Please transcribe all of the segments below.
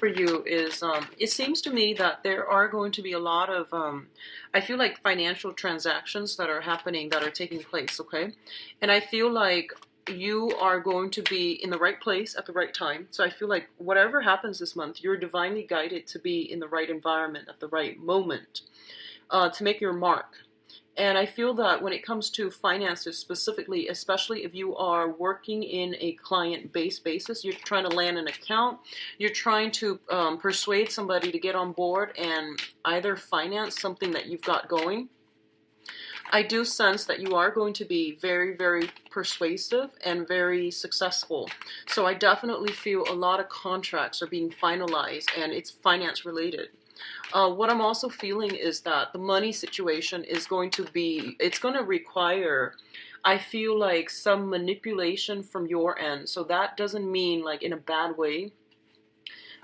for you is, it seems to me that there are going to be a lot of, I feel like financial transactions that are happening, that are taking place, okay? And I feel like you are going to be in the right place at the right time. So I feel like whatever happens this month, you're divinely guided to be in the right environment at the right moment, to make your mark. And I feel that when it comes to finances specifically, especially if you are working in a client-based basis, you're trying to land an account, you're trying to persuade somebody to get on board and either finance something that you've got going. I do sense that you are going to be very, very persuasive and very successful. So I definitely feel a lot of contracts are being finalized and it's finance related. What I'm also feeling is that the money situation is going to be, it's going to require, I feel like, some manipulation from your end. So that doesn't mean like in a bad way,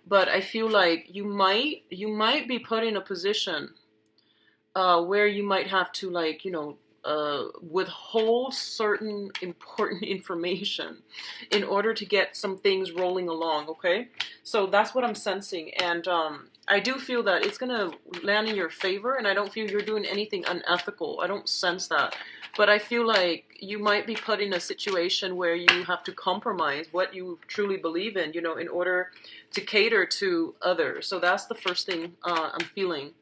but I feel like you might be put in a position where you might have to, like, withhold certain important information in order to get some things rolling along, okay? So that's what I'm sensing. And I do feel that it's going to land in your favor, and I don't feel you're doing anything unethical. I don't sense that. But I feel like you might be put in a situation where you have to compromise what you truly believe in, in order to cater to others. So that's the first thing I'm feeling.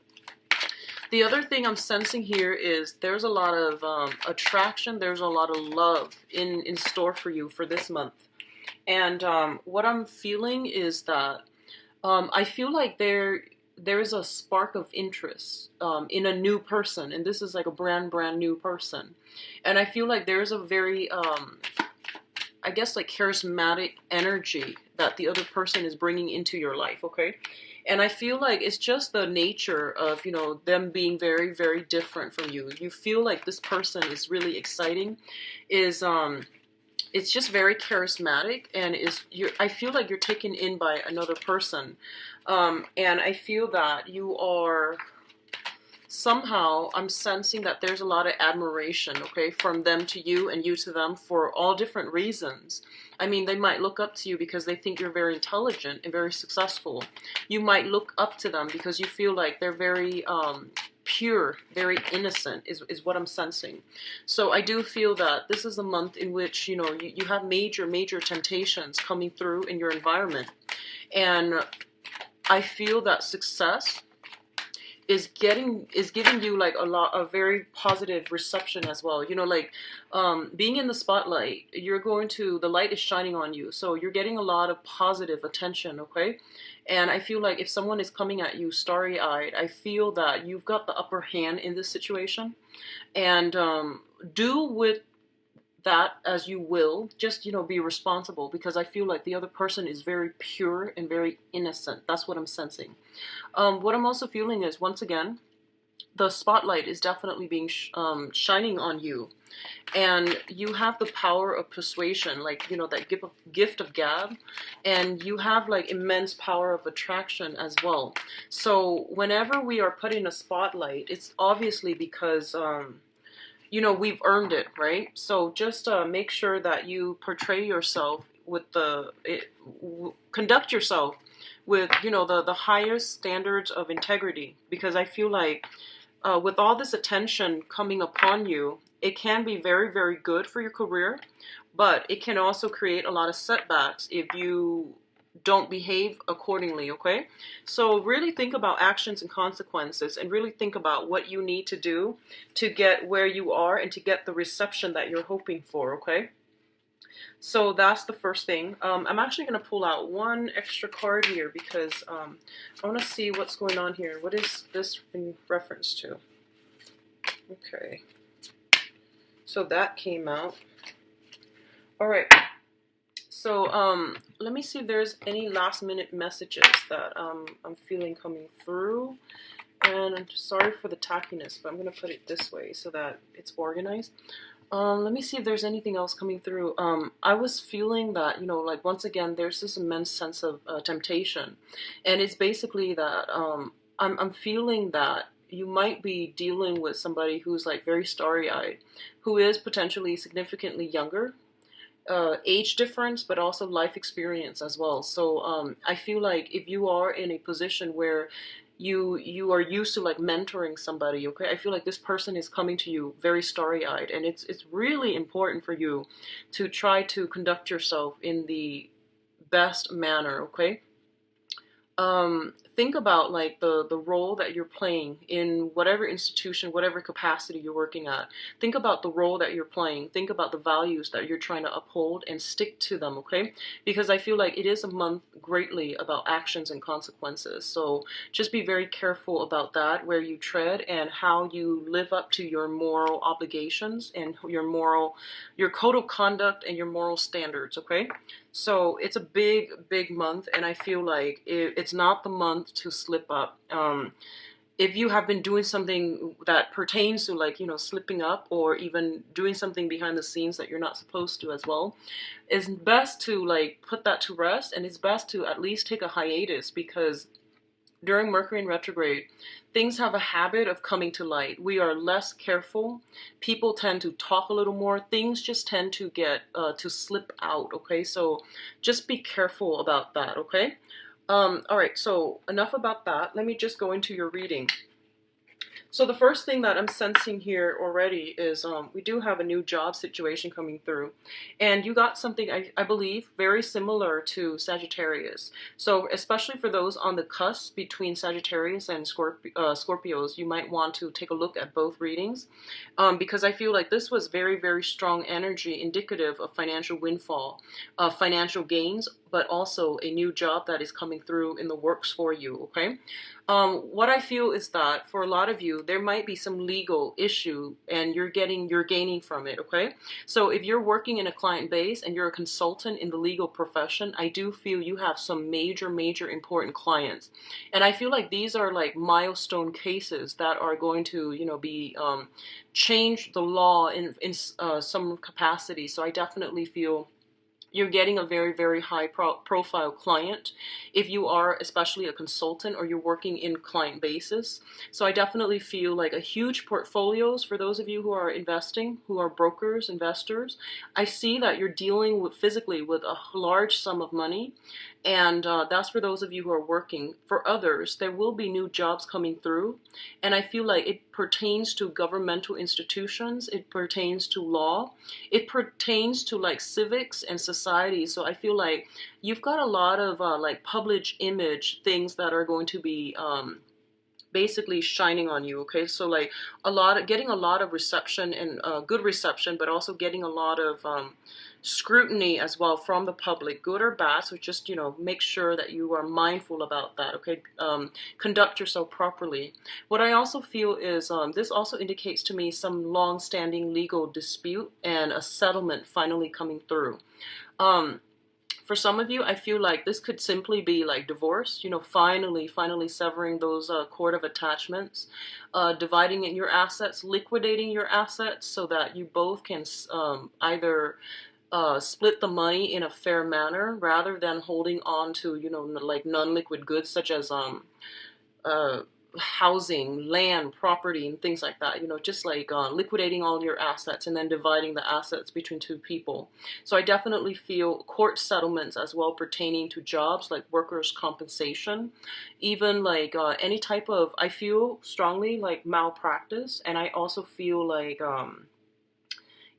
The other thing I'm sensing here is there's a lot of attraction, there's a lot of love in store for you for this month. And what I'm feeling is that I feel like there's a spark of interest in a new person, and this is like a brand new person. And I feel like there's a very, I guess, like charismatic energy that the other person is bringing into your life, okay? And I feel like it's just the nature of, them being very, very different from you. You feel like this person is really exciting, is it's just very charismatic, and I feel like you're taken in by another person. And I feel that you are somehow, I'm sensing that there's a lot of admiration, okay, from them to you and you to them for all different reasons. I mean, they might look up to you because they think you're very intelligent and very successful. You might look up to them because you feel like they're very pure, very innocent, is what I'm sensing. So I do feel that this is a month in which, you have major temptations coming through in your environment. And I feel that success is giving you like a very positive reception as well. Being in the spotlight, the light is shining on you, so you're getting a lot of positive attention, okay? And I feel like if someone is coming at you starry-eyed, I feel that you've got the upper hand in this situation. And do with that as you will. Just, be responsible, because I feel like the other person is very pure and very innocent. That's what I'm sensing. What I'm also feeling is, once again, the spotlight is definitely being shining on you, and you have the power of persuasion, like, that gift of gab, and you have like immense power of attraction as well. So whenever we are put in a spotlight, it's obviously because we've earned it, right? So just make sure that you portray yourself with conduct yourself with, the highest standards of integrity, because I feel like with all this attention coming upon you, it can be very, very good for your career, but it can also create a lot of setbacks if you don't behave accordingly, okay? So really think about actions and consequences, and really think about what you need to do to get where you are and to get the reception that you're hoping for, okay? So that's the first thing. I'm actually going to pull out one extra card here because I want to see what's going on here. What is this in reference to? Okay. So that came out. All right. So let me see if there's any last minute messages that I'm feeling coming through. And I'm sorry for the tackiness, but I'm going to put it this way so that it's organized. Let me see if there's anything else coming through. I was feeling that, like, once again, there's this immense sense of temptation. And it's basically that I'm feeling that you might be dealing with somebody who's like very starry-eyed, who is potentially significantly younger. age difference, but also life experience as well. So I feel like if you are in a position where you are used to like mentoring somebody, okay, I feel like this person is coming to you very starry-eyed, and it's really important for you to try to conduct yourself in the best manner, okay? Think about like the role that you're playing in whatever institution, whatever capacity you're working at. Think about the role that you're playing. Think about the values that you're trying to uphold and stick to them, okay? Because I feel like it is a month greatly about actions and consequences. So just be very careful about that, where you tread and how you live up to your moral obligations and your code of conduct and your moral standards, okay? So it's a big month, and I feel like it's not the month to slip up. If you have been doing something that pertains to like, slipping up or even doing something behind the scenes that you're not supposed to as well, it's best to like put that to rest, and it's best to at least take a hiatus, because during Mercury in retrograde, things have a habit of coming to light. We are less careful. People tend to talk a little more. Things just tend to get to slip out. Okay, so just be careful about that. Okay. All right. So enough about that. Let me just go into your reading. So the first thing that I'm sensing here already is we do have a new job situation coming through. And you got something, I believe, very similar to Sagittarius. So especially for those on the cusp between Sagittarius and Scorpios, you might want to take a look at both readings, because I feel like this was very strong energy indicative of financial windfall, financial gains, but also a new job that is coming through in the works for you, okay? What I feel is that for a lot of you, there might be some legal issue and you're gaining from it, okay? So if you're working in a client base and you're a consultant in the legal profession, I do feel you have some major important clients. And I feel like these are like milestone cases that are going to, be change the law in some capacity. So I definitely feel you're getting a very high profile client if you are especially a consultant or you're working in client basis. So I definitely feel like a huge portfolios for those of you who are investing, who are brokers, investors. I see that you're dealing with physically with a large sum of money, and that's for those of you who are working. For others, there will be new jobs coming through, and I feel like it pertains to governmental institutions, it pertains to law, it pertains to like civics and society. So I feel like you've got a lot of like public image things that are going to be basically shining on you, okay? So like getting a lot of reception, and good reception, but also getting a lot of scrutiny as well from the public, good or bad. So just, make sure that you are mindful about that, okay? Conduct yourself properly. What I also feel is this also indicates to me some long-standing legal dispute and a settlement finally coming through. For some of you, I feel like this could simply be like divorce, finally severing those cord of attachments, dividing in your assets, liquidating your assets so that you both can either split the money in a fair manner rather than holding on to, like non-liquid goods such as housing, land, property, and things like that. Just like liquidating all your assets and then dividing the assets between two people. So I definitely feel court settlements as well pertaining to jobs like workers' compensation, even like any type of, I feel strongly like malpractice, and I also feel like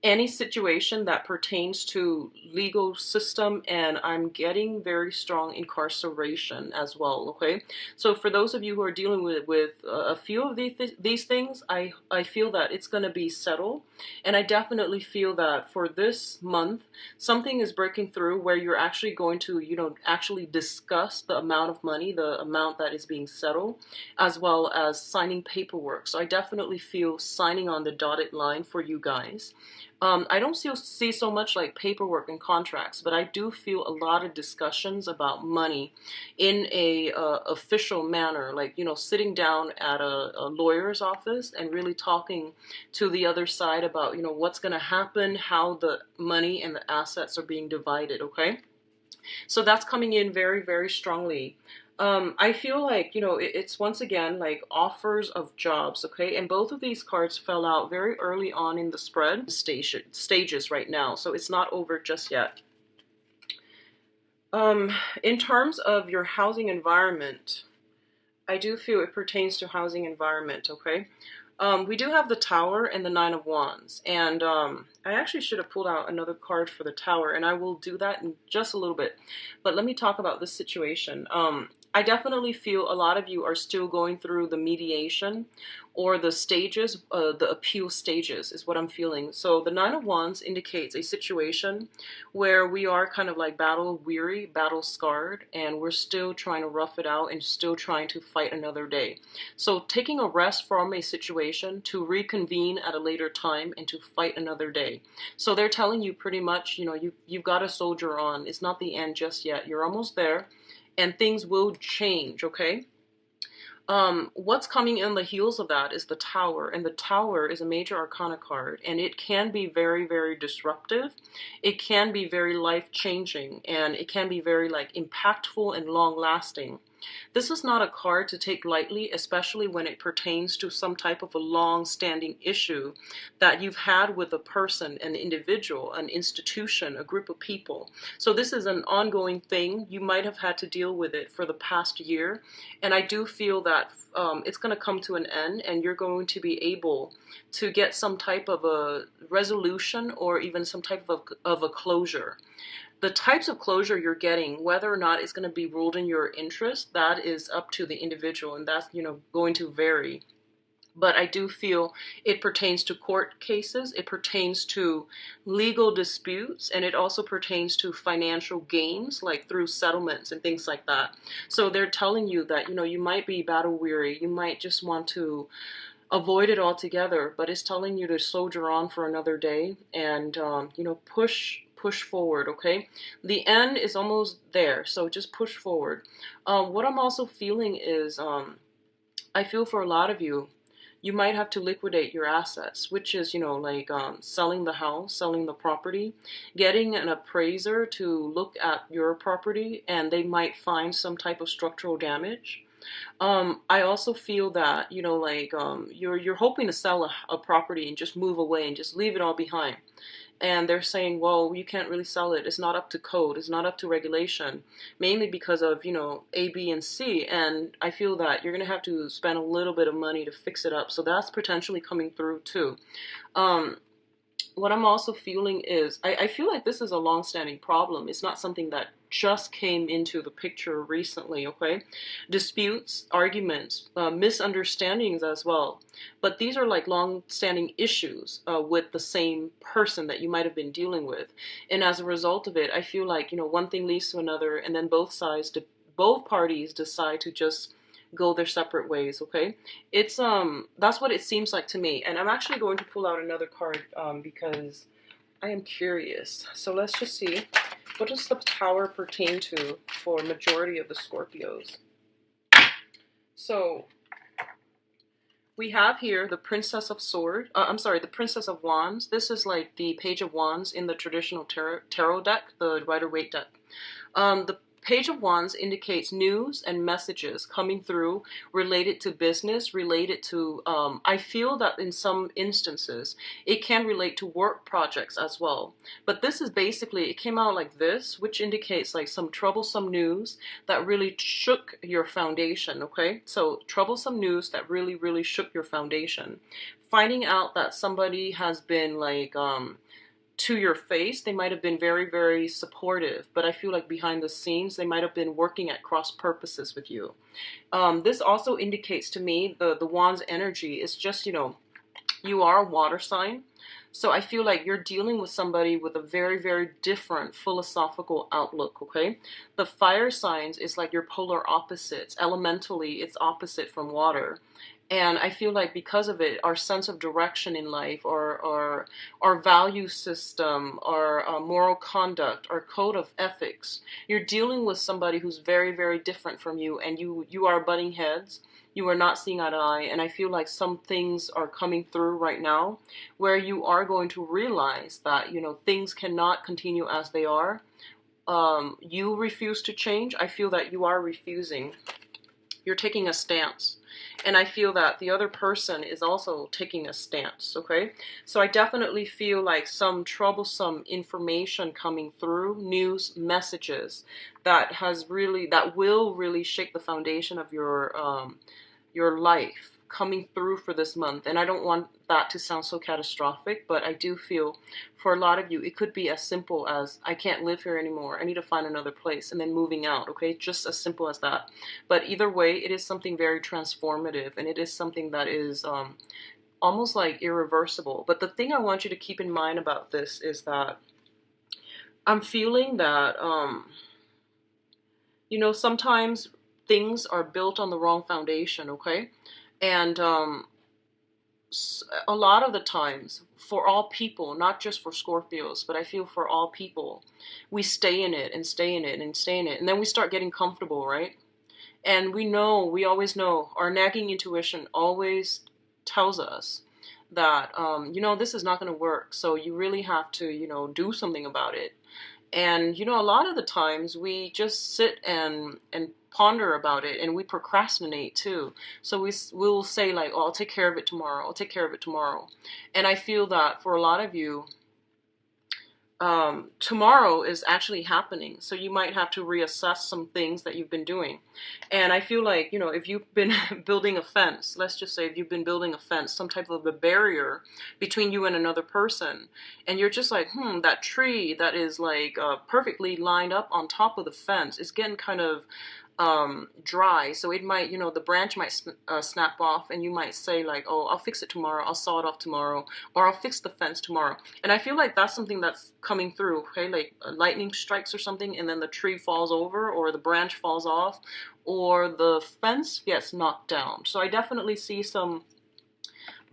any situation that pertains to legal system, and I'm getting very strong incarceration as well, okay? So for those of you who are dealing with a few of these things, I feel that it's going to be settled, and I definitely feel that for this month, something is breaking through where you're actually going to, actually discuss the amount of money, the amount that is being settled, as well as signing paperwork. So I definitely feel signing on the dotted line for you guys. I don't see so much like paperwork and contracts, but I do feel a lot of discussions about money in a official manner, like, sitting down at a lawyer's office and really talking to the other side about, what's going to happen, how the money and the assets are being divided, okay? So that's coming in very strongly. I feel like, you know, it's once again like offers of jobs, okay? And both of these cards fell out very early on in the spread stages right now, so it's not over just yet. In terms of your housing environment, I do feel it pertains to housing environment, okay? We do have the Tower and the Nine of Wands, and I actually should have pulled out another card for the Tower, and I will do that in just a little bit. But let me talk about this situation. I definitely feel a lot of you are still going through the mediation or the stages, the appeal stages is what I'm feeling. So the Nine of Wands indicates a situation where we are kind of like battle weary, battle scarred, and we're still trying to rough it out and still trying to fight another day. So taking a rest from a situation to reconvene at a later time and to fight another day. So they're telling you pretty much, you know, you've got to soldier on. It's not the end just yet. You're almost there, and things will change, okay? What's coming in the heels of that is the Tower, and the Tower is a major arcana card, and it can be very, very disruptive. It can be very life-changing, and it can be very like impactful and long-lasting. This is not a card to take lightly, especially when it pertains to some type of a long-standing issue that you've had with a person, an individual, an institution, a group of people. So this is an ongoing thing. You might have had to deal with it for the past year, and I do feel that it's going to come to an end, and you're going to be able to get some type of a resolution or even some type of a closure. The types of closure you're getting, whether or not it's going to be ruled in your interest, that is up to the individual, and that's, you know, going to vary. But I do feel it pertains to court cases, it pertains to legal disputes, and it also pertains to financial gains, like through settlements and things like that. So they're telling you that, you know, you might be battle weary, you might just want to avoid it altogether, but it's telling you to soldier on for another day and, you know, push forward, okay? The end is almost there, so just push forward. What I'm also feeling is, I feel for a lot of you, you might have to liquidate your assets, which is, you know, like selling the house, selling the property, getting an appraiser to look at your property, and they might find some type of structural damage. I also feel that, you know, like you're hoping to sell a property and just move away and just leave it all behind. And they're saying, well, you can't really sell it. It's not up to code. It's not up to regulation, mainly because of, you know, A, B, and C. And I feel that you're going to have to spend a little bit of money to fix it up. So that's potentially coming through too. What I'm also feeling is, I feel like this is a long-standing problem. It's not something that just came into the picture recently, okay? Disputes, arguments, misunderstandings as well. But these are like long-standing issues with the same person that you might have been dealing with. And as a result of it, I feel like, you know, one thing leads to another, and then both parties decide to just go their separate ways, okay? It's that's what it seems like to me. And I'm actually going to pull out another card because I am curious. So let's just see, what does the Tower pertain to for majority of the Scorpios? So we have here the Princess of Swords. The Princess of Wands. This is like the Page of Wands in the traditional tarot deck, the Rider-Waite deck. The Page of Wands indicates news and messages coming through related to business, related to, I feel that in some instances, it can relate to work projects as well. But this is basically, it came out like this, which indicates like some troublesome news that really shook your foundation, okay? So troublesome news that really, really shook your foundation. Finding out that somebody has been like, to your face, they might have been very, very supportive, but I feel like behind the scenes, they might have been working at cross purposes with you. This also indicates to me the Wands energy is just, you know, you are a water sign. So I feel like you're dealing with somebody with a very, very different philosophical outlook, okay? The fire signs is like your polar opposites. Elementally, it's opposite from water. And I feel like because of it, our sense of direction in life, or our value system, our moral conduct, our code of ethics, you're dealing with somebody who's very, very different from you, and you are butting heads. You are not seeing eye to eye, and I feel like some things are coming through right now where you are going to realize that, you know, things cannot continue as they are. you refuse to change, I feel that you are refusing. You're taking a stance. And I feel that the other person is also taking a stance, okay? So I definitely feel like some troublesome information coming through, news, messages that will really shake the foundation of your life coming through for this month. And I don't want that to sound so catastrophic, but I do feel for a lot of you, it could be as simple as, I can't live here anymore, I need to find another place, and then moving out, okay? Just as simple as that. But either way, it is something very transformative, and it is something that is almost like irreversible. But the thing I want you to keep in mind about this is that I'm feeling that, sometimes things are built on the wrong foundation, okay? And a lot of the times, for all people, not just for Scorpios, but I feel for all people, we stay in it and stay in it and stay in it. And then we start getting comfortable, right? And we always know, our nagging intuition always tells us that, this is not going to work. So you really have to, do something about it. And, a lot of the times we just sit and ponder about it, and we procrastinate too. So we'll say like, oh, I'll take care of it tomorrow. I'll take care of it tomorrow. And I feel that for a lot of you, tomorrow is actually happening. So you might have to reassess some things that you've been doing. And I feel like, if you've been building a fence, let's just say if you've been building a fence, some type of a barrier between you and another person, and you're just like, that tree that is like perfectly lined up on top of the fence is getting kind of dry. So it might, the branch might snap off, and you might say like, oh, I'll fix it tomorrow, I'll saw it off tomorrow, or I'll fix the fence tomorrow. And I feel like that's something that's coming through, okay? Like lightning strikes or something, and then the tree falls over, or the branch falls off, or the fence gets knocked down. So I definitely see some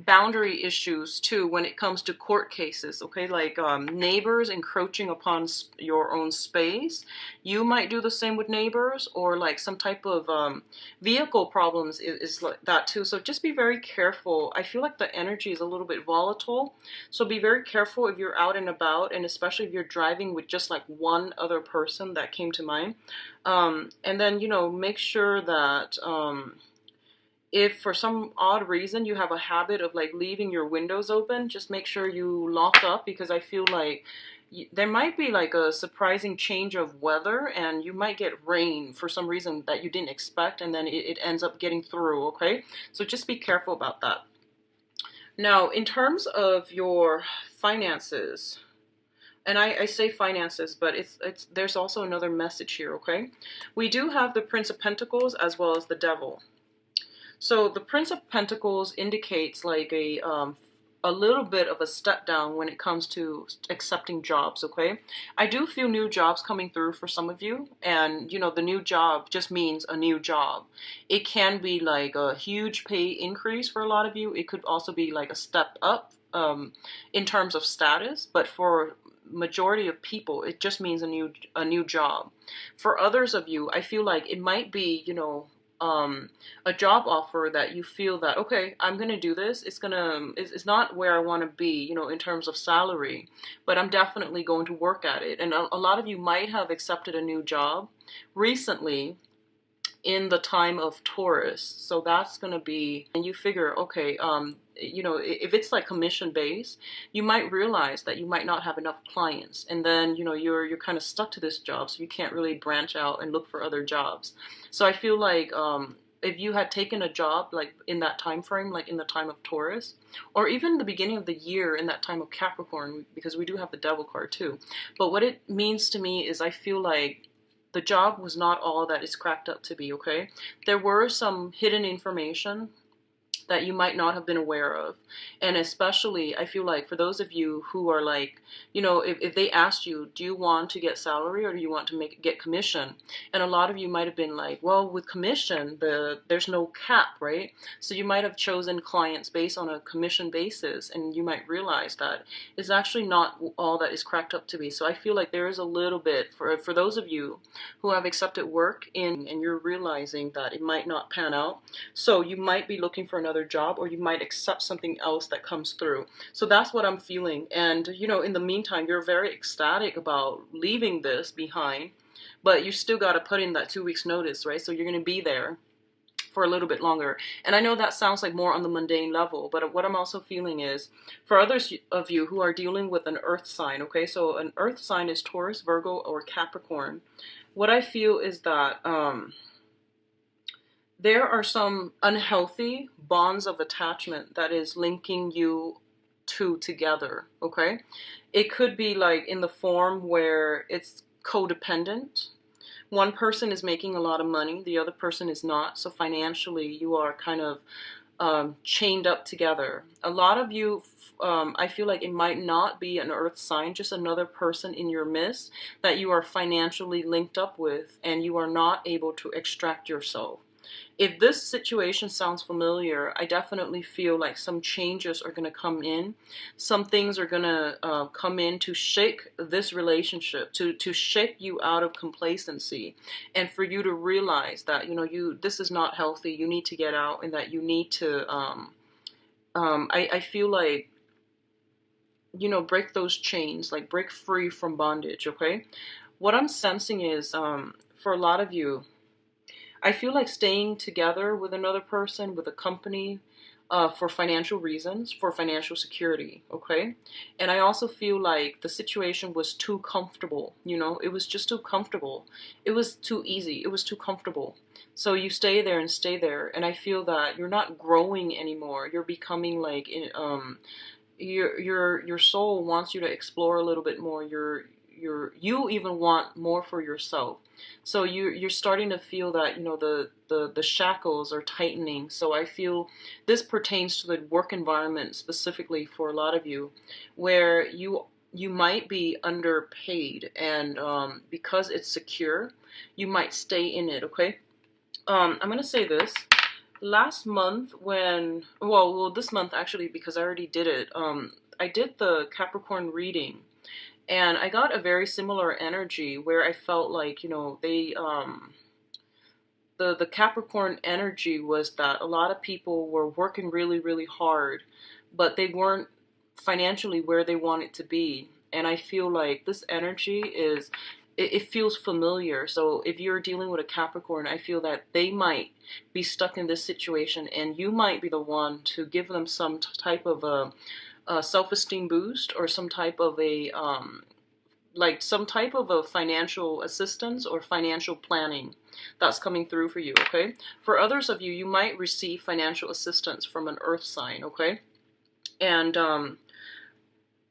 boundary issues too when it comes to court cases, okay? Like neighbors encroaching upon your own space. You might do the same with neighbors, or like some type of vehicle problems is like that too. So just be very careful. I feel like the energy is a little bit volatile, so be very careful if you're out and about, and especially if you're driving with just like one other person. That came to mind. And then make sure that if for some odd reason you have a habit of like leaving your windows open, just make sure you lock up, because I feel like there might be like a surprising change of weather, and you might get rain for some reason that you didn't expect, and then it ends up getting through, okay? So just be careful about that. Now, in terms of your finances, and I say finances, but there's also another message here, okay? We do have the Prince of Pentacles as well as the Devil. So the Prince of Pentacles indicates like a little bit of a step down when it comes to accepting jobs, okay? I do feel new jobs coming through for some of you, and the new job just means a new job. It can be like a huge pay increase for a lot of you. It could also be like a step up in terms of status, but for majority of people, it just means a new job. For others of you, I feel like it might be, a job offer that you feel that, okay, I'm going to do this. It's not where I want to be, in terms of salary, but I'm definitely going to work at it. And a lot of you might have accepted a new job recently in the time of Taurus. So that's going to be, and you figure, okay, if it's like commission based, you might realize that you might not have enough clients, and then you're kind of stuck to this job, so you can't really branch out and look for other jobs. So I feel like if you had taken a job like in that time frame, like in the time of Taurus, or even the beginning of the year in that time of Capricorn, because we do have the Devil card too. But what it means to me is I feel like the job was not all that it's cracked up to be, okay? There were some hidden information that you might not have been aware of. And especially, I feel like for those of you who are like, if they asked you, do you want to get salary or do you want to get commission? And a lot of you might have been like, well, with commission, there's no cap, right? So you might have chosen clients based on a commission basis, and you might realize that it's actually not all that is cracked up to be. So I feel like there is a little bit, for those of you who have accepted work and you're realizing that it might not pan out, so you might be looking for another another job, or you might accept something else that comes through. So that's what I'm feeling. And, you know, in the meantime, you're very ecstatic about leaving this behind, but you still got to put in that 2 weeks notice, right? So you're going to be there for a little bit longer. And I know that sounds like more on the mundane level, but what I'm also feeling is for others of you who are dealing with an earth sign, okay? So an earth sign is Taurus, Virgo, or Capricorn. What I feel is that there are some unhealthy bonds of attachment that is linking you two together, okay? It could be like in the form where it's codependent. One person is making a lot of money, the other person is not. So financially, you are kind of chained up together. A lot of you, I feel like it might not be an earth sign, just another person in your midst that you are financially linked up with, and you are not able to extract yourself. If this situation sounds familiar, I definitely feel like some changes are going to come in. Some things are going to come in to shake this relationship, to shake you out of complacency, and for you to realize that, you know, this is not healthy. You need to get out, and that you need to, I feel like, you know, break those chains, like break free from bondage, okay? What I'm sensing is, for a lot of you, I feel like staying together with another person, with a company, for financial reasons, for financial security, okay? And I also feel like the situation was too comfortable, you know? It was just too comfortable. It was too easy. It was too comfortable. So you stay there and stay there, and I feel that you're not growing anymore. You're becoming like, your soul wants you to explore a little bit more. You even want more for yourself. So you're starting to feel that, you know, the shackles are tightening. So I feel this pertains to the work environment specifically for a lot of you, where you might be underpaid, and because it's secure, you might stay in it, okay? I'm gonna say this. Last month when, well, this month actually, because I already did it, I did the Capricorn reading, and I got a very similar energy where I felt like, you know, the Capricorn energy was that a lot of people were working really, really hard, but they weren't financially where they wanted to be. And I feel like this energy is, it feels familiar. So if you're dealing with a Capricorn, I feel that they might be stuck in this situation, and you might be the one to give them some type of a self-esteem boost, or some type of a financial assistance or financial planning that's coming through for you, okay? For others of you, you might receive financial assistance from an earth sign, okay? And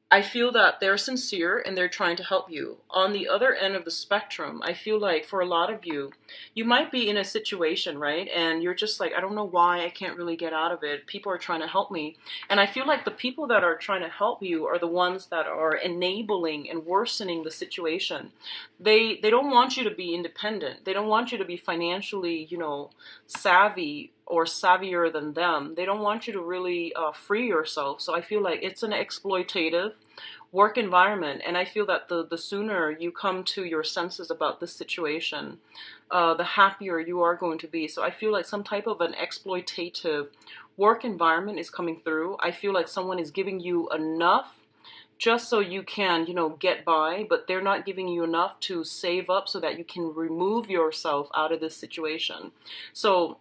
I feel that they're sincere and they're trying to help you. On the other end of the spectrum, I feel like for a lot of you, you might be in a situation, right? And you're just like, I don't know why I can't really get out of it. People are trying to help me. And I feel like the people that are trying to help you are the ones that are enabling and worsening the situation. They don't want you to be independent. They don't want you to be financially, you know, savvy or savvier than them. They don't want you to really free yourself. So I feel like it's an exploitative work environment, and I feel that the sooner you come to your senses about this situation, the happier you are going to be. So I feel like some type of an exploitative work environment is coming through. I feel like someone is giving you enough just so you can, you know, get by, but they're not giving you enough to save up so that you can remove yourself out of this situation. So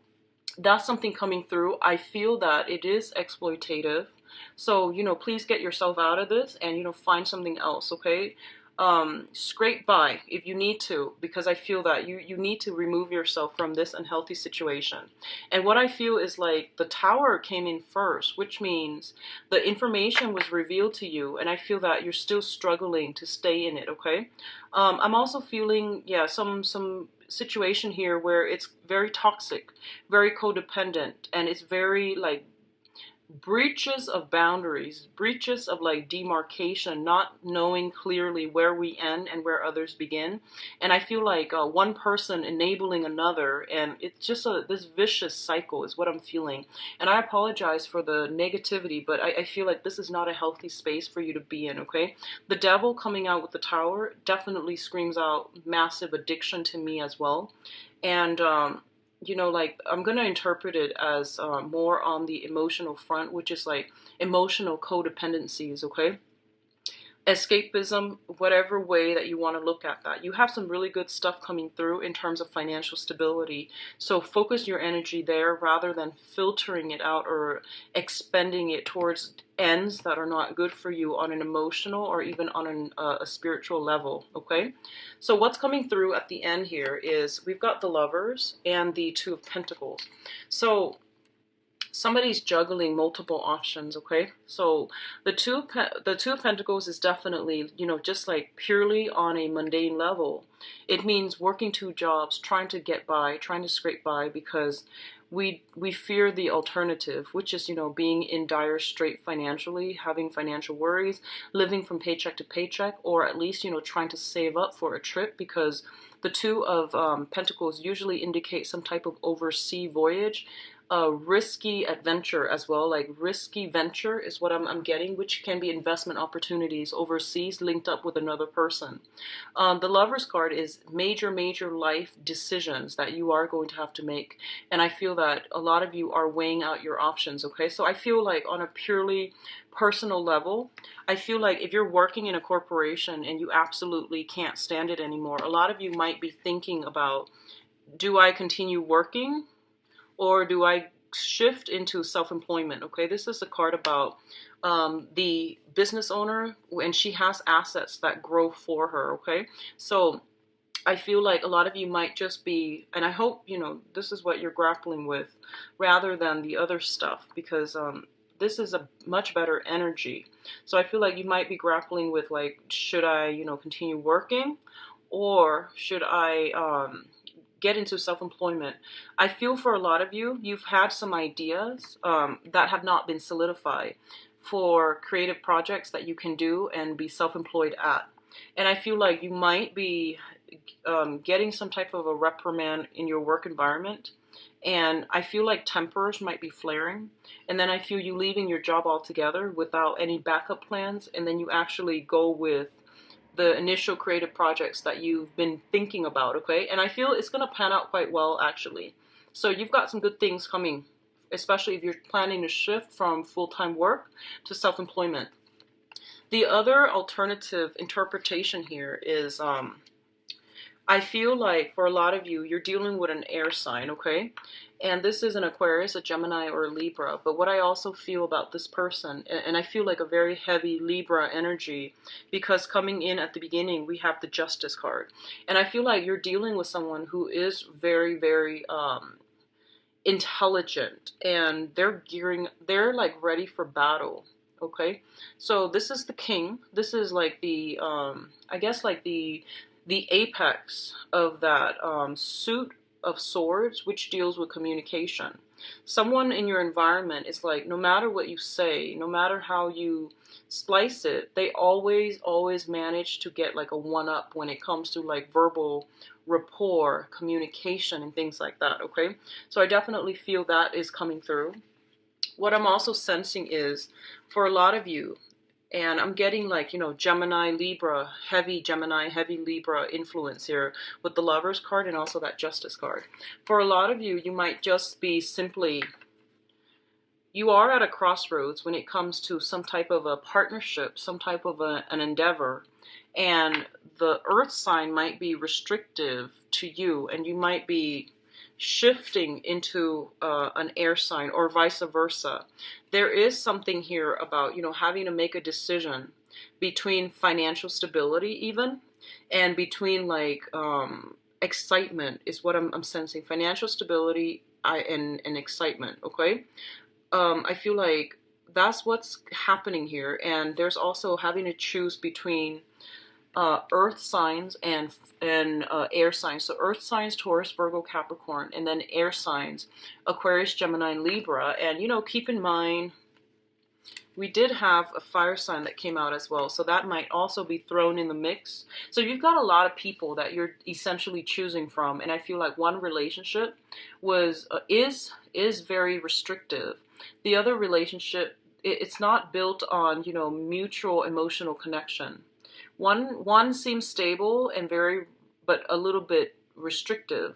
that's something coming through. I feel that it is exploitative. So, you know, please get yourself out of this and, you know, find something else, okay? Scrape by if you need to, because I feel that you need to remove yourself from this unhealthy situation. And what I feel is like the Tower came in first, which means the information was revealed to you, and I feel that you're still struggling to stay in it, okay? I'm also feeling, yeah, some situation here where it's very toxic, very codependent, and it's very like breaches of boundaries, breaches of like demarcation, not knowing clearly where we end and where others begin. And I feel like one person enabling another, and it's just this vicious cycle is what I'm feeling. And I apologize for the negativity, but I feel like this is not a healthy space for you to be in, okay? The Devil coming out with the Tower definitely screams out massive addiction to me as well. And you know, like I'm gonna interpret it as more on the emotional front, which is like emotional codependencies, okay? Escapism, whatever way that you want to look at that. You have some really good stuff coming through in terms of financial stability. So focus your energy there rather than filtering it out or expending it towards ends that are not good for you on an emotional or even on a spiritual level, okay? So what's coming through at the end here is we've got the Lovers and the Two of Pentacles. So somebody's juggling multiple options, okay? So the two of Pentacles is definitely, you know, just like purely on a mundane level. It means working two jobs, trying to get by, trying to scrape by, because we fear the alternative, which is, you know, being in dire strait financially, having financial worries, living from paycheck to paycheck, or at least, you know, trying to save up for a trip, because the Two of Pentacles usually indicate some type of overseas voyage, a risky adventure as well. Like risky venture is what I'm getting, which can be investment opportunities overseas linked up with another person. The Lover's card is major life decisions that you are going to have to make, and I feel that a lot of you are weighing out your options, okay? So I feel like on a purely personal level, I feel like if you're working in a corporation and you absolutely can't stand it anymore, a lot of you might be thinking about, do I continue working or do I shift into self-employment? Okay, this is a card about the business owner, and she has assets that grow for her, okay? So I feel like a lot of you might just be, and I hope, you know, this is what you're grappling with rather than the other stuff, because this is a much better energy. So I feel like you might be grappling with, like, should I, you know, continue working, or should I get into self-employment? I feel for a lot of you, you've had some ideas that have not been solidified for creative projects that you can do and be self-employed at. And I feel like you might be getting some type of a reprimand in your work environment. And I feel like tempers might be flaring. And then I feel you leaving your job altogether without any backup plans. And then you actually go with the initial creative projects that you've been thinking about, okay? And I feel it's going to pan out quite well, actually. So you've got some good things coming, especially if you're planning to shift from full-time work to self-employment. The other alternative interpretation here is I feel like for a lot of you, you're dealing with an air sign, okay? And this is an Aquarius, a Gemini, or a Libra. But what I also feel about this person, and I feel like a very heavy Libra energy, because coming in at the beginning, we have the Justice card. And I feel like you're dealing with someone who is very intelligent, and they're like ready for battle. Okay, so this is the King. This is like the I guess like the apex of that suit of swords, which deals with communication. Someone in your environment is like, no matter what you say, no matter how you splice it, they always manage to get like a one up when it comes to like verbal rapport, communication, and things like that, okay? So I definitely feel that is coming through. What I'm also sensing is, for a lot of you, and I'm getting like, you know, Gemini, Libra, heavy Gemini, heavy Libra influence here with the Lovers card and also that Justice card. For a lot of you, you might just be simply, you are at a crossroads when it comes to some type of a partnership, some type of an endeavor. And the Earth sign might be restrictive to you, and you might be shifting into an air sign, or vice versa. There is something here about, you know, having to make a decision between financial stability even, and between like excitement is what I'm sensing. Financial stability and excitement, okay? I feel like that's what's happening here. And there's also having to choose between earth signs and air signs. So earth signs, Taurus, Virgo, Capricorn, and then air signs, Aquarius, Gemini, and Libra. And, you know, keep in mind, we did have a fire sign that came out as well, so that might also be thrown in the mix. So you've got a lot of people that you're essentially choosing from, and I feel like one relationship was is very restrictive. The other relationship, it's not built on, you know, mutual emotional connection. One seems stable and very, but a little bit restrictive.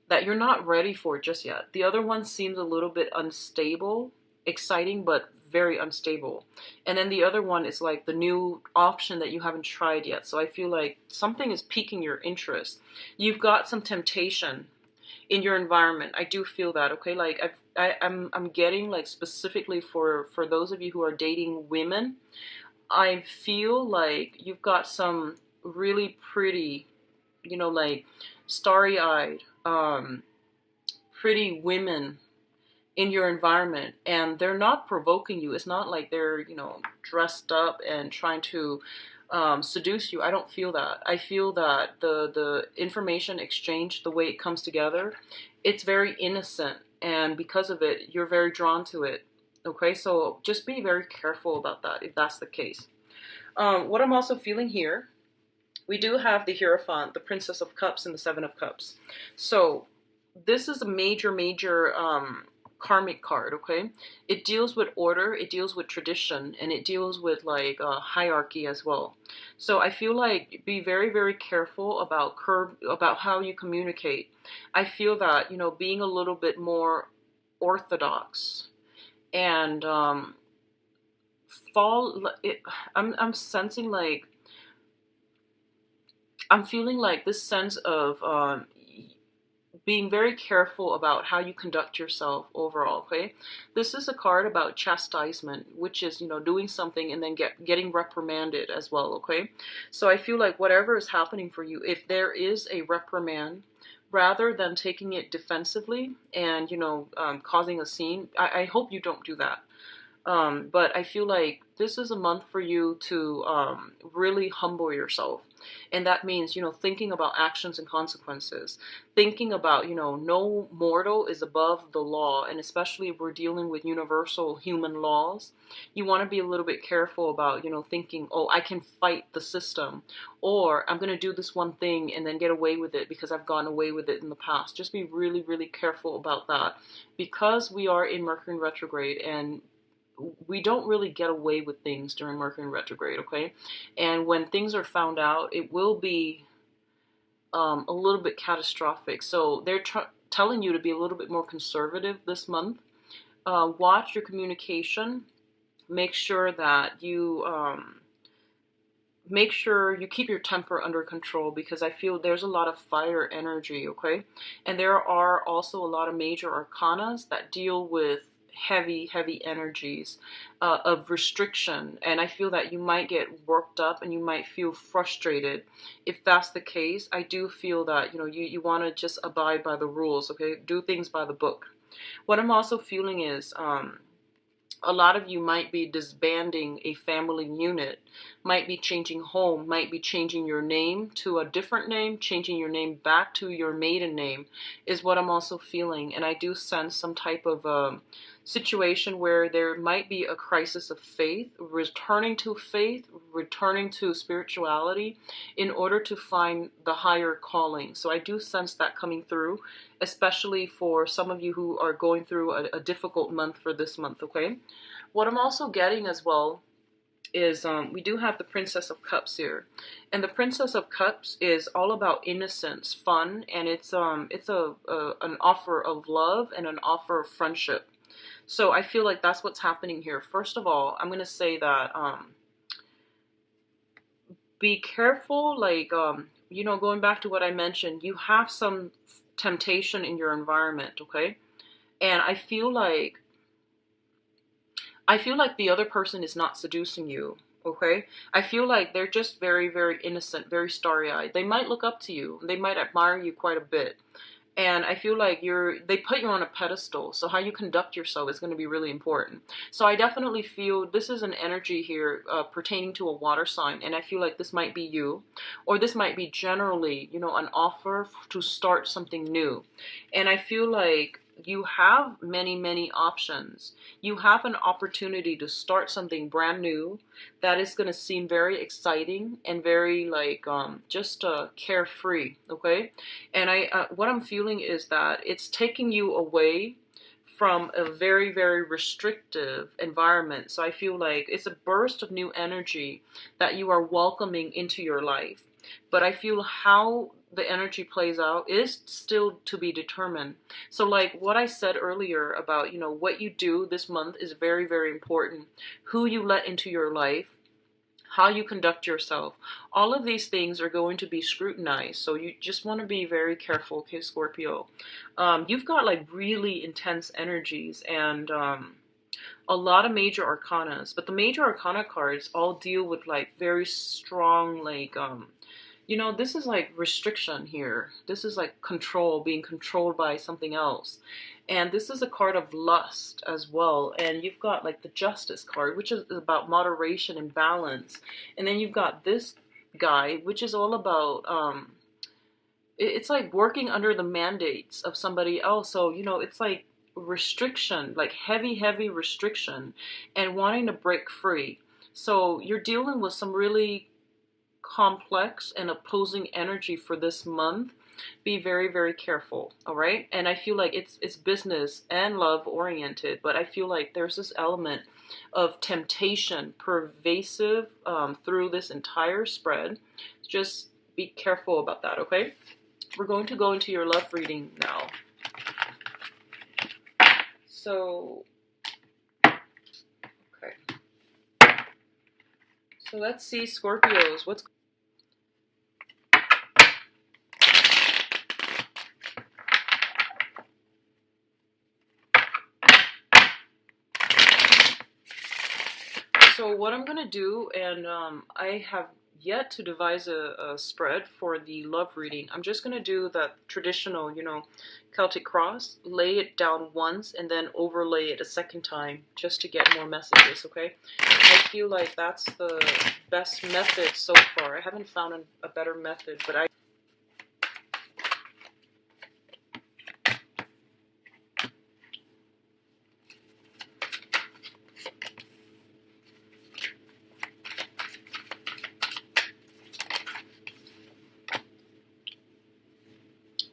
that you're not ready for just yet. The other one seems a little bit unstable, exciting, but very unstable. And then the other one is like the new option that you haven't tried yet. So I feel like something is piquing your interest. You've got some temptation in your environment. I do feel that, okay? Like I'm getting like specifically for those of you who are dating women, I feel like you've got some really pretty, like starry-eyed, pretty women in your environment, and they're not provoking you. It's not like they're, dressed up and trying to seduce you. I don't feel that. I feel that the information exchange, the way it comes together, it's very innocent, and because of it, you're very drawn to it. Okay, so just be very careful about that if that's the case. What I'm also feeling here, we do have the Hierophant, the Princess of Cups, and the Seven of Cups. So this is a major, major karmic card, okay? It deals with order, it deals with tradition, and it deals with like hierarchy as well. So I feel like be very, very careful about how you communicate. I feel that, being a little bit more orthodox and I'm sensing like, I'm feeling like this sense of being very careful about how you conduct yourself overall, okay? This is a card about chastisement, which is, doing something and then getting reprimanded as well, okay? So I feel like whatever is happening for you, if there is a reprimand, rather than taking it defensively and, causing a scene, I hope you don't do that. But I feel like this is a month for you to really humble yourself. And that means, thinking about actions and consequences. Thinking about, no mortal is above the law. And especially if we're dealing with universal human laws, you want to be a little bit careful about, thinking, oh, I can fight the system. Or I'm going to do this one thing and then get away with it because I've gotten away with it in the past. Just be really, really careful about that. Because we are in Mercury in retrograde, and we don't really get away with things during Mercury in retrograde, okay? And when things are found out, it will be a little bit catastrophic. So they're telling you to be a little bit more conservative this month. Watch your communication. Make sure that you keep your temper under control, because I feel there's a lot of fire energy, okay? And there are also a lot of major arcanas that deal with heavy energies of restriction, and I feel that you might get worked up and you might feel frustrated. If that's the case, I do feel that you want to just abide by the rules, okay? Do things by the book. What I'm also feeling is a lot of you might be disbanding a family unit, might be changing home, might be changing your name to a different name, changing your name back to your maiden name is what I'm also feeling. And I do sense some type of situation where there might be a crisis of faith, returning to spirituality in order to find the higher calling. So I do sense that coming through, especially for some of you who are going through a difficult month for this month, okay? What I'm also getting as well is we do have the Princess of Cups here, and the Princess of Cups is all about innocence, fun, and it's an offer of love and an offer of friendship. So I feel like that's what's happening here. First of all, I'm going to say that be careful, like, going back to what I mentioned, you have some temptation in your environment, okay? And I feel like the other person is not seducing you, okay? I feel like they're just very, very innocent, very starry-eyed. They might look up to you. They might admire you quite a bit. And I feel like they put you on a pedestal, so how you conduct yourself is going to be really important. So I definitely feel this is an energy here pertaining to a water sign, and I feel like this might be you, or this might be generally, an offer to start something new. And I feel like you have many, many options. You have an opportunity to start something brand new that is going to seem very exciting and very like just carefree, okay? And what I'm feeling is that it's taking you away from a very, very restrictive environment. So I feel like it's a burst of new energy that you are welcoming into your life. But I feel how the energy plays out is still to be determined. So like what I said earlier about, you know, what you do this month is very, very important. Who you let into your life, how you conduct yourself, all of these things are going to be scrutinized. So you just want to be very careful, okay, Scorpio. You've got like really intense energies and a lot of major arcanas, but the major arcana cards all deal with like very strong, like you know, this is like restriction here. This is like control, being controlled by something else. And this is a card of lust as well. And you've got like the Justice card, which is about moderation and balance. And then you've got this guy, which is all about it's like working under the mandates of somebody else. So, you know, it's like restriction, like heavy, heavy restriction and wanting to break free. So you're dealing with some really complex and opposing energy for this month. Be very, very careful, all right? And I feel like it's business and love oriented, but I feel like there's this element of temptation pervasive through this entire spread. Just be careful about that, okay? We're going to go into your love reading now. So, okay. So let's see, Scorpios, what's so what I'm going to do, and I have yet to devise a spread for the love reading. I'm just going to do the traditional, you know, Celtic cross, lay it down once, and then overlay it a second time just to get more messages, okay? I feel like that's the best method so far. I haven't found a better method, but I...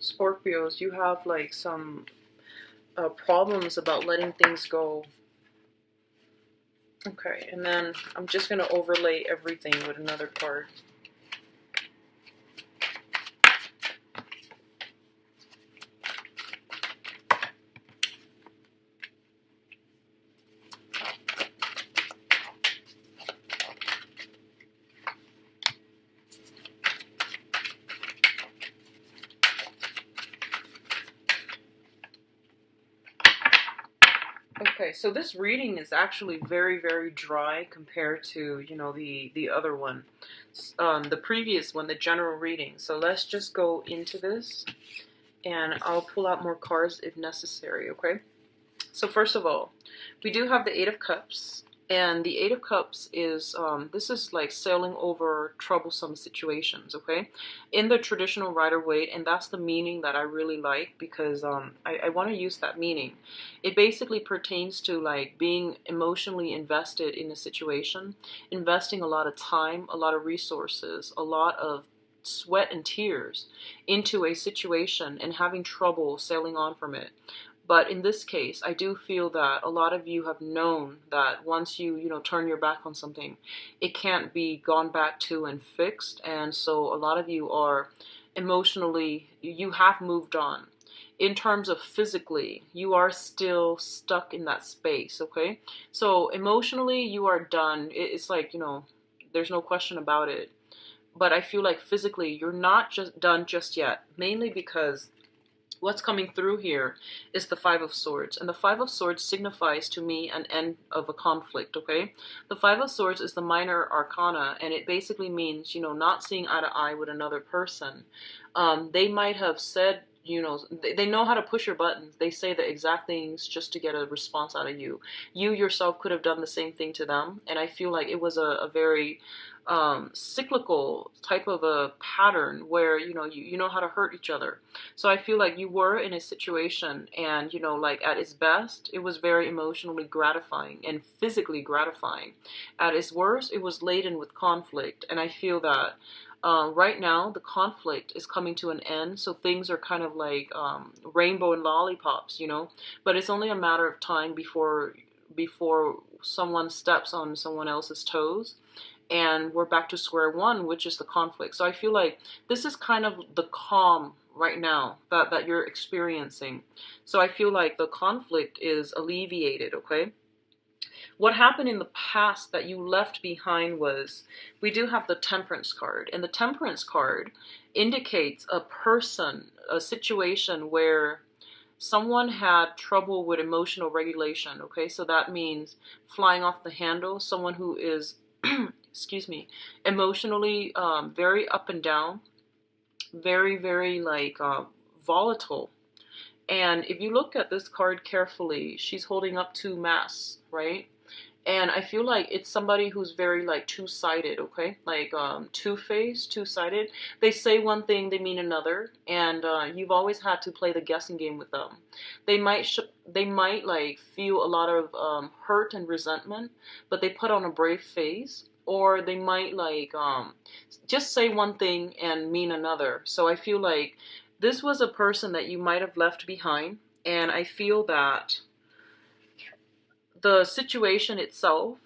Scorpios, you have like some problems about letting things go. Okay, and then I'm just going to overlay everything with another card. Okay, so this reading is actually very, very dry compared to, you know, the other one, the previous one, the general reading. So let's just go into this, and I'll pull out more cards if necessary, okay? So first of all, we do have the Eight of Cups, and the Eight of Cups is, this is like sailing over troublesome situations, okay? In the traditional Rider-Waite, and that's the meaning that I really like because I want to use that meaning. It basically pertains to like being emotionally invested in a situation, investing a lot of time, a lot of resources, a lot of sweat and tears into a situation and having trouble sailing on from it. But in this case, I do feel that a lot of you have known that once you know, turn your back on something, it can't be gone back to and fixed. And so a lot of you are emotionally, you have moved on. In terms of physically, you are still stuck in that space, okay? So emotionally, you are done. It's like, you know, there's no question about it. But I feel like physically, you're not just done just yet, mainly because what's coming through here is the Five of Swords. And the Five of Swords signifies to me an end of a conflict, okay? The Five of Swords is the minor arcana, and it basically means, you know, not seeing eye to eye with another person. They might have said, you know, they know how to push your buttons. They say the exact things just to get a response out of you. You yourself could have done the same thing to them. And I feel like it was a very cyclical type of a pattern where, you know, you know how to hurt each other. So I feel like you were in a situation and, you know, like at its best, it was very emotionally gratifying and physically gratifying. At its worst, it was laden with conflict. And I feel that right now, the conflict is coming to an end, so things are kind of like rainbow and lollipops, you know. But it's only a matter of time before someone steps on someone else's toes, and we're back to square one, which is the conflict. So I feel like this is kind of the calm right now that you're experiencing. So I feel like the conflict is alleviated, okay? What happened in the past that you left behind was, we do have the Temperance card, and the Temperance card indicates a person, a situation where someone had trouble with emotional regulation, okay? So that means flying off the handle, someone who is, excuse me, emotionally very up and down, very, very like volatile. And if you look at this card carefully, she's holding up two masks, right? And I feel like it's somebody who's very like two-sided, okay? Like two-faced, two-sided. They say one thing, they mean another, and you've always had to play the guessing game with them. They might like feel a lot of hurt and resentment, but they put on a brave face, or they might like just say one thing and mean another. So I feel like this was a person that you might have left behind, and I feel that the situation itself,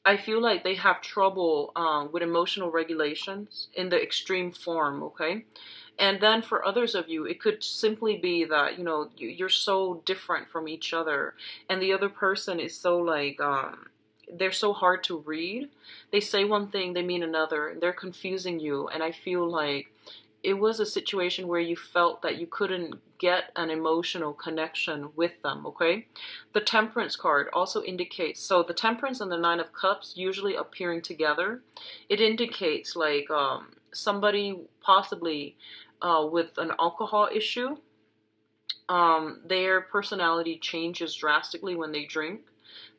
I feel like they have trouble with emotional regulations in the extreme form, okay? And then for others of you, it could simply be that, you know, you're so different from each other, and the other person is so like, they're so hard to read. They say one thing, they mean another, and they're confusing you, and I feel like it was a situation where you felt that you couldn't get an emotional connection with them, okay? The Temperance card also indicates, so the Temperance and the Nine of Cups usually appearing together, it indicates like somebody possibly with an alcohol issue. Their personality changes drastically when they drink.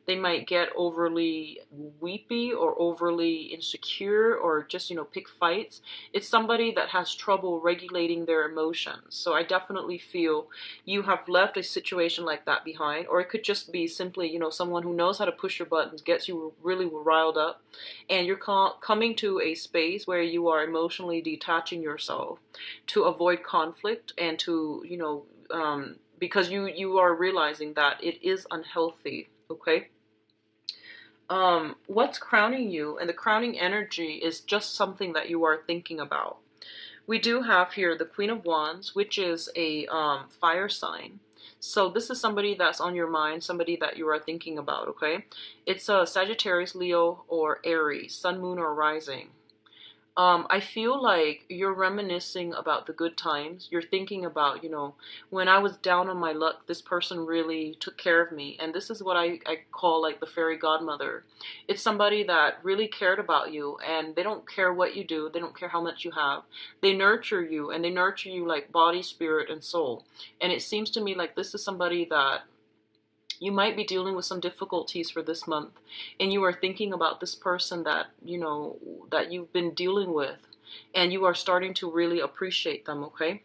They might get overly weepy or overly insecure, or just, you know, pick fights. It's somebody that has trouble regulating their emotions. So I definitely feel you have left a situation like that behind. Or it could just be simply, you know, someone who knows how to push your buttons, gets you really riled up, and you're coming to a space where you are emotionally detaching yourself to avoid conflict, and to, you know, because you are realizing that it is unhealthy, okay? What's crowning you, and the crowning energy is just something that you are thinking about. We do have here the Queen of Wands, which is a fire sign. So this is somebody that's on your mind, somebody that you are thinking about, okay? It's a Sagittarius, Leo, or Aries, Sun, Moon, or Rising. I feel like you're reminiscing about the good times. You're thinking about, you know, when I was down on my luck, this person really took care of me. And this is what I call like the fairy godmother. It's somebody that really cared about you, and they don't care what you do. They don't care how much you have. They nurture you, and they nurture you like body, spirit, and soul. And it seems to me like this is somebody that you might be dealing with some difficulties for this month, and you are thinking about this person that, you know, that you've been dealing with, and you are starting to really appreciate them, okay?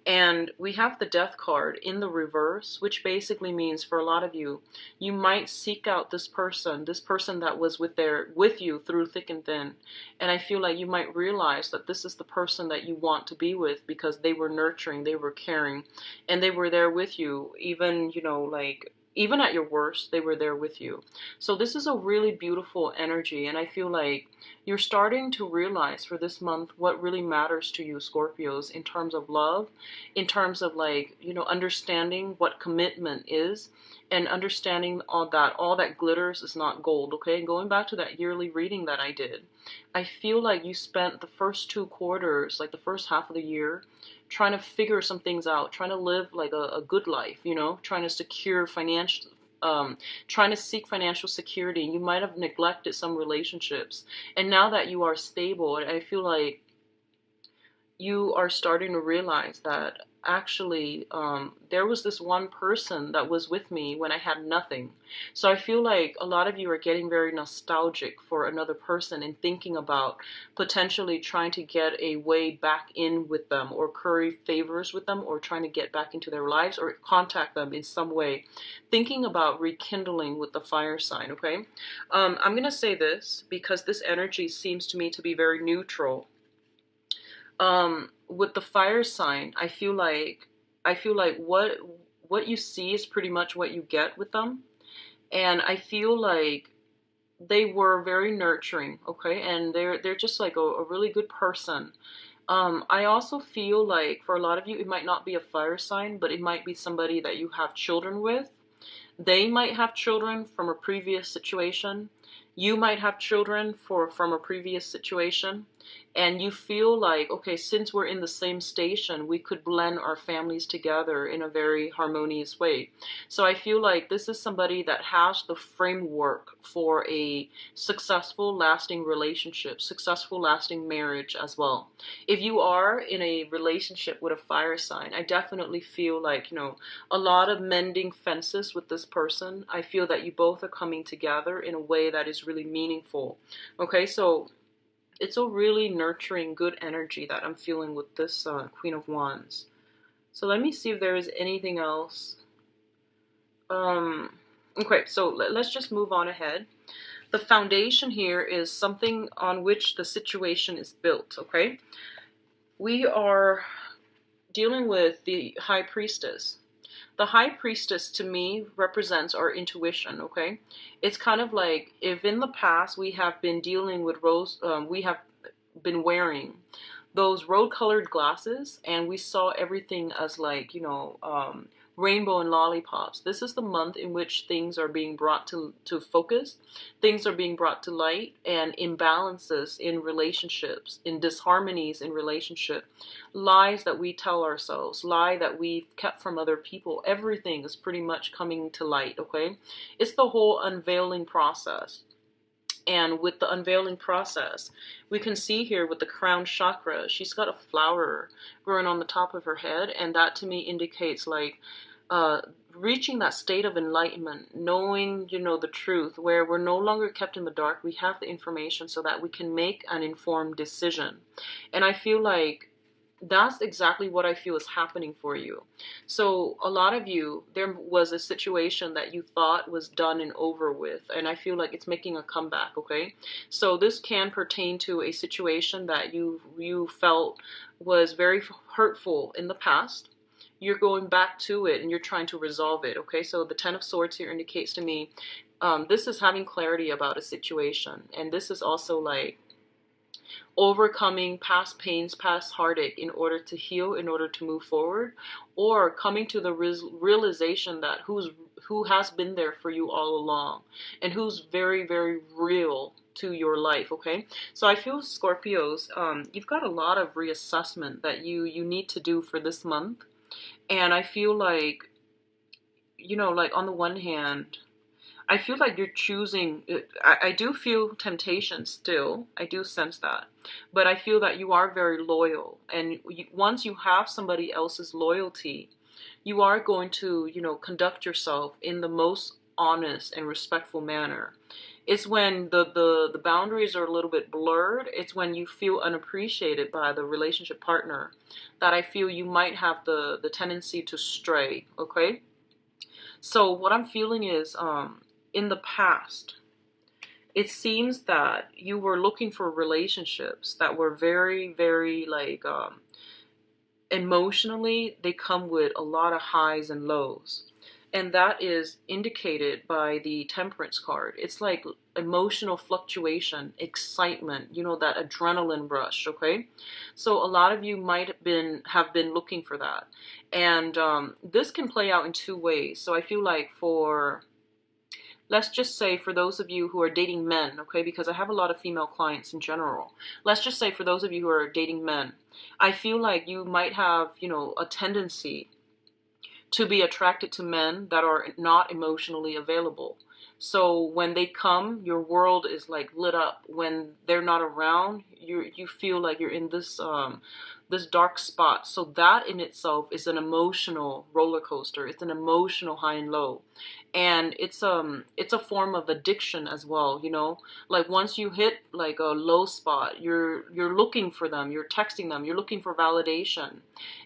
And we have the Death card in the reverse, which basically means for a lot of you, you might seek out this person that was with you through thick and thin. And I feel like you might realize that this is the person that you want to be with, because they were nurturing, they were caring, and they were there with you, even, you know, like, even at your worst, they were there with you. So this is a really beautiful energy, and I feel like you're starting to realize for this month what really matters to you, Scorpios, in terms of love, in terms of like, you know, understanding what commitment is, and understanding all that glitters is not gold, okay? Going back to that yearly reading that I did, I feel like you spent the first 2 quarters, like the first half of the year, trying to figure some things out, trying to live like a good life, you know, trying to secure financial, trying to seek financial security. You might have neglected some relationships, and now that you are stable, I feel like you are starting to realize that actually there was this one person that was with me when I had nothing. So I feel like a lot of you are getting very nostalgic for another person, and thinking about potentially trying to get a way back in with them, or curry favors with them, or trying to get back into their lives, or contact them in some way, thinking about rekindling with the fire sign, okay? I'm gonna say this because this energy seems to me to be very neutral. With the fire sign, I feel like what you see is pretty much what you get with them. And I feel like they were very nurturing, okay, and they're just like a really good person. I also feel like for a lot of you, it might not be a fire sign, but it might be somebody that you have children with. They might have children from a previous situation. You might have children from a previous situation. And you feel like, okay, since we're in the same station, we could blend our families together in a very harmonious way. So I feel like this is somebody that has the framework for a successful, lasting relationship, successful, lasting marriage as well. If you are in a relationship with a fire sign, I definitely feel like, a lot of mending fences with this person. I feel that you both are coming together in a way that is really meaningful. Okay, so it's a really nurturing, good energy that I'm feeling with this Queen of Wands. So let me see if there is anything else. Okay, so let's just move on ahead. The foundation here is something on which the situation is built, okay? We are dealing with the High Priestess. The High Priestess to me represents our intuition, okay? It's kind of like if in the past we have been dealing with we have been wearing those rose-colored glasses and we saw everything as like, rainbow and lollipops. This is the month in which things are being brought to focus, things are being brought to light, and imbalances in relationships, in disharmonies in relationship, lies that we tell ourselves, lie that we've kept from other people, everything is pretty much coming to light, okay? It's the whole unveiling process. And with the unveiling process, we can see here with the crown chakra, she's got a flower growing on the top of her head. And that to me indicates like reaching that state of enlightenment, knowing, the truth, where we're no longer kept in the dark. We have the information so that we can make an informed decision. And I feel like that's exactly what I feel is happening for you. So a lot of you, there was a situation that you thought was done and over with, and I feel like it's making a comeback, okay? So this can pertain to a situation that you felt was very hurtful in the past. You're going back to it and you're trying to resolve it, okay? So the Ten of Swords here indicates to me, this is having clarity about a situation, and this is also like overcoming past pains, past heartache in order to heal, in order to move forward, or coming to the realization that who has been there for you all along and who's very, very real to your life, okay? So I feel Scorpios, you've got a lot of reassessment that you need to do for this month. And I feel like, like on the one hand, I feel like you're choosing, I do feel temptation still. I do sense that. But I feel that you are very loyal. And once you have somebody else's loyalty, you are going to, conduct yourself in the most honest and respectful manner. It's when the boundaries are a little bit blurred. It's when you feel unappreciated by the relationship partner that I feel you might have the tendency to stray, okay? So what I'm feeling is, in the past, it seems that you were looking for relationships that were very, very like emotionally, they come with a lot of highs and lows. And that is indicated by the Temperance card. It's like emotional fluctuation, excitement, that adrenaline rush, okay? So a lot of you might have been looking for that. And this can play out in two ways. So I feel like let's just say for those of you who are dating men, okay, because I have a lot of female clients in general. Let's just say for those of you who are dating men, I feel like you might have, a tendency to be attracted to men that are not emotionally available. So when they come, your world is like lit up. When they're not around, you feel like you're in this dark spot. So that in itself is an emotional roller coaster. It's an emotional high and low. And it's a form of addiction as well, like once you hit like a low spot, you're looking for them, you're texting them, you're looking for validation,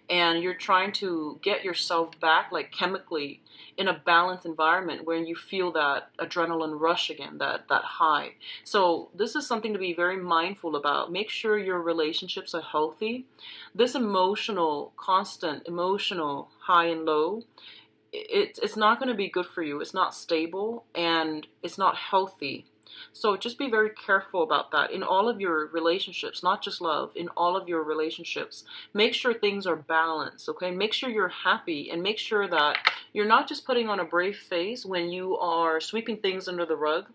and you're trying to get yourself back like chemically in a balanced environment where you feel that adrenaline rush again, that high. So this is something to be very mindful about. Make sure your relationships are healthy. This constant emotional high and low, it's not going to be good for you. It's not stable and it's not healthy. So just be very careful about that in all of your relationships, not just love, in all of your relationships. Make sure things are balanced, okay? Make sure you're happy, and make sure that you're not just putting on a brave face when you are sweeping things under the rug.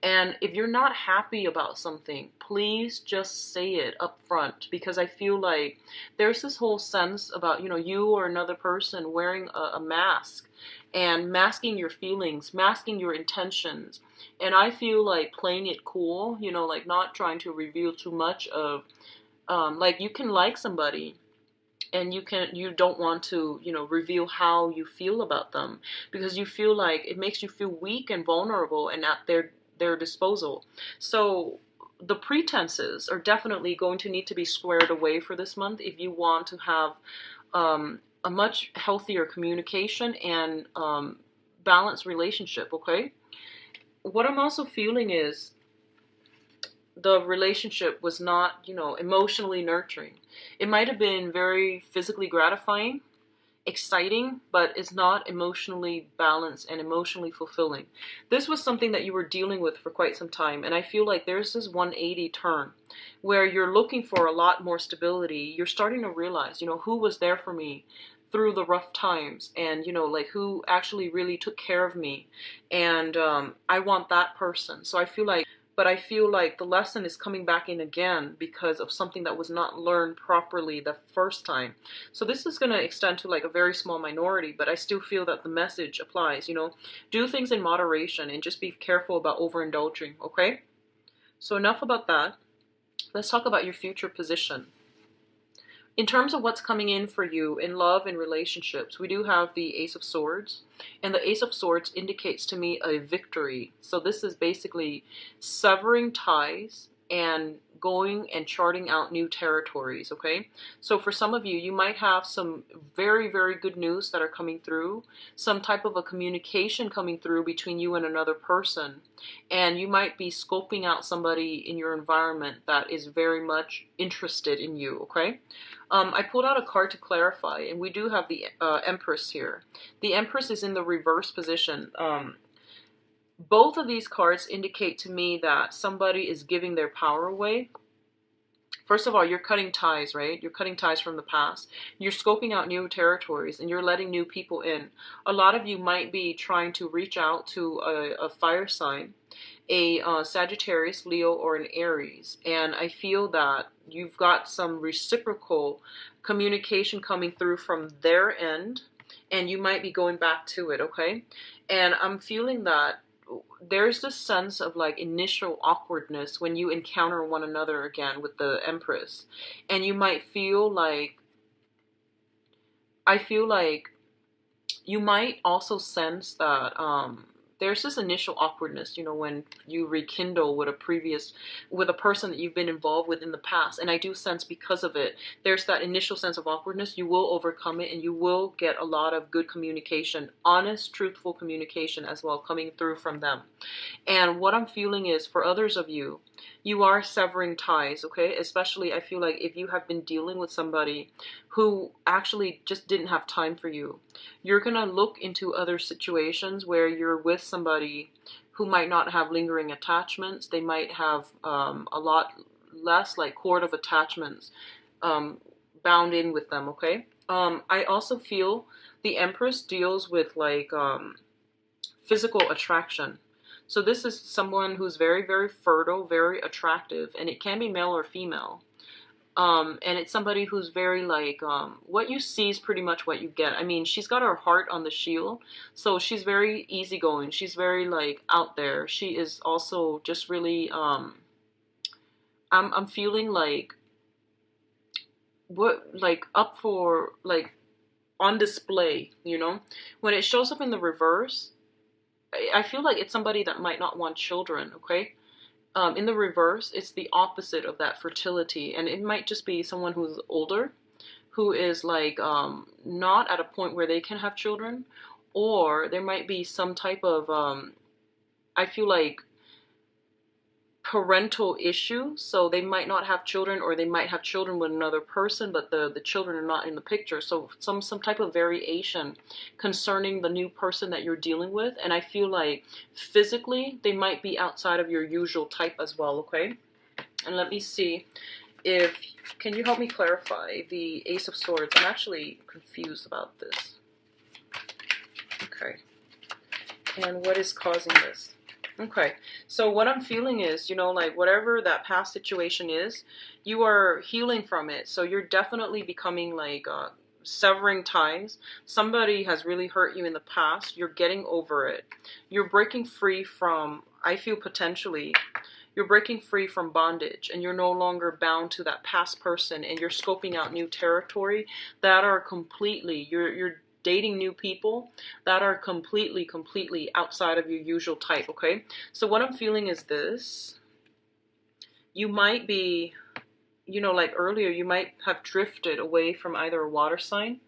And if you're not happy about something, please just say it up front, because I feel like there's this whole sense about, you or another person wearing a mask and masking your feelings, masking your intentions. And I feel like playing it cool, like not trying to reveal too much of, like you can like somebody and you don't want to, reveal how you feel about them, because you feel like it makes you feel weak and vulnerable and at their disposal. So the pretenses are definitely going to need to be squared away for this month if you want to have a much healthier communication and balanced relationship, okay? What I'm also feeling is the relationship was not, emotionally nurturing. It might have been very physically gratifying, exciting, but it's not emotionally balanced and emotionally fulfilling. This was something that you were dealing with for quite some time, and I feel like there's this 180 turn where you're looking for a lot more stability. You're starting to realize, who was there for me through the rough times, and like who actually really took care of me, and I want that person. So I feel like the lesson is coming back in again because of something that was not learned properly the first time. So this is going to extend to like a very small minority, but I still feel that the message applies, do things in moderation and just be careful about overindulging, okay? So enough about that. Let's talk about your future position. In terms of what's coming in for you in love and relationships, we do have the Ace of Swords. And the Ace of Swords indicates to me a victory. So this is basically severing ties and going and charting out new territories, okay? So for some of you, you might have some very, very good news that are coming through, some type of a communication coming through between you and another person. And you might be scoping out somebody in your environment that is very much interested in you, okay? I pulled out a card to clarify, and we do have the Empress here. The Empress is in the reverse position. Both of these cards indicate to me that somebody is giving their power away. First of all, you're cutting ties, right? You're cutting ties from the past. You're scoping out new territories, and you're letting new people in. A lot of you might be trying to reach out to a fire sign, a Sagittarius, Leo, or an Aries. And I feel that you've got some reciprocal communication coming through from their end, and you might be going back to it, okay? And I'm feeling that there's this sense of like initial awkwardness when you encounter one another again with the Empress. And you might feel like, I feel like you might also sense that there's this initial awkwardness, when you rekindle with a person that you've been involved with in the past. And I do sense because of it, there's that initial sense of awkwardness. You will overcome it, and you will get a lot of good communication, honest, truthful communication as well coming through from them. And what I'm feeling is, for others of you, you are severing ties, okay? Especially, I feel like if you have been dealing with somebody who actually just didn't have time for you, you're going to look into other situations where you're with somebody who might not have lingering attachments. They might have a lot less like cord of attachments bound in with them, okay? I also feel the Empress deals with like physical attraction. So this is someone who's very, very fertile, very attractive, and it can be male or female. And it's somebody who's very like, what you see is pretty much what you get. I mean, she's got her heart on the shield, so she's very easygoing. She's very like out there. She is also just really, I'm feeling like, up for, like, on display, When it shows up in the reverse, I feel like it's somebody that might not want children, okay? In the reverse, it's the opposite of that fertility. And it might just be someone who's older, who is like not at a point where they can have children. Or there might be some type of, I feel like, parental issue. So they might not have children, or they might have children with another person, but the children are not in the picture. So some type of variation concerning the new person that you're dealing with. And I feel like physically they might be outside of your usual type as well, okay? And let me see if, can you help me clarify the Ace of Swords? I'm actually confused about this. Okay. And what is causing this? Okay, so what I'm feeling is, you know, like whatever that past situation is, you are healing from it. So you're definitely becoming like severing ties. Somebody has really hurt you in the past. You're getting over it. You're breaking free from, I feel potentially, you're breaking free from bondage, and you're no longer bound to that past person, and you're scoping out new territory that are completely, you're dating new people that are completely outside of your usual type, okay? So what I'm feeling is this. You might be, you know, like earlier, you might have drifted away from either a water sign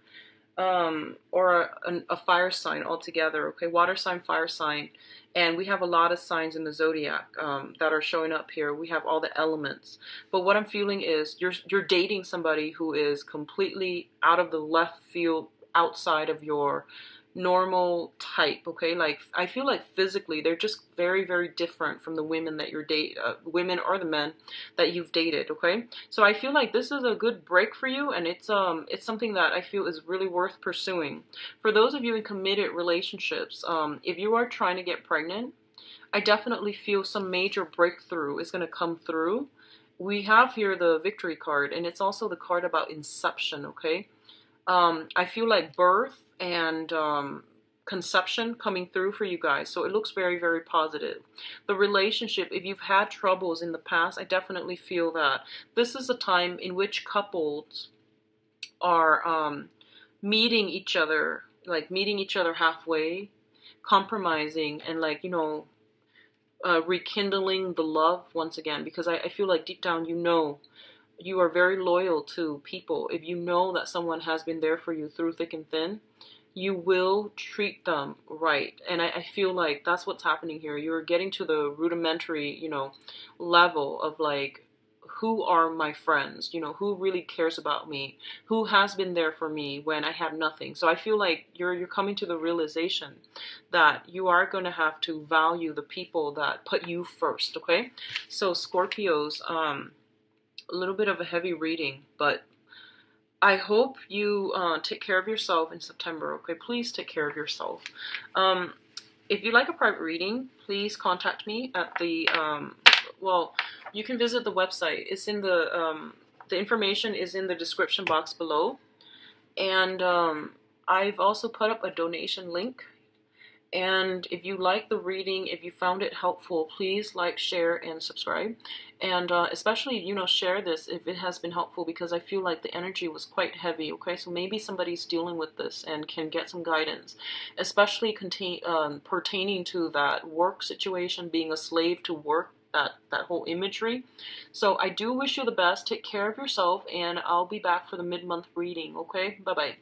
or a fire sign altogether, okay? Water sign, fire sign. And we have a lot of signs in the zodiac that are showing up here. We have all the elements. But what I'm feeling is you're dating somebody who is completely out of the left field, outside of your normal type, okay? Like, I feel like physically they're just very different from the women that you're women or the men that you've dated, okay? So I feel like this is a good break for you, and it's something that I feel is really worth pursuing. For those of you in committed relationships, if you are trying to get pregnant, I definitely feel some major breakthrough is going to come through. We have here the Victory card, and it's also the card about inception, okay? I feel like birth and conception coming through for you guys. So it looks very positive. The relationship, if you've had troubles in the past, I definitely feel that this is a time in which couples are meeting each other, like meeting each other halfway, compromising, and like, you know, rekindling the love once again. Because I feel like deep down, you know, you are very loyal to people. If you know that someone has been there for you through thick and thin, you will treat them right. And I feel like that's what's happening here. You're getting to the rudimentary, you know, level of like, who are my friends? You know, who really cares about me? Who has been there for me when I had nothing? So I feel like you're coming to the realization that you are going to have to value the people that put you first, okay? So Scorpios, a little bit of a heavy reading, but I hope you take care of yourself in September, okay? Please take care of yourself. If you'd like a private reading, please contact me at the, well, you can visit the website. It's in the information is in the description box below. And I've also put up a donation link. And if you like the reading, if you found it helpful, please like, share, and subscribe. And especially, you know, share this if it has been helpful, because I feel like the energy was quite heavy, okay? So maybe somebody's dealing with this and can get some guidance, especially pertaining to that work situation, being a slave to work, that whole imagery. So I do wish you the best. Take care of yourself, and I'll be back for the mid-month reading, okay? Bye-bye.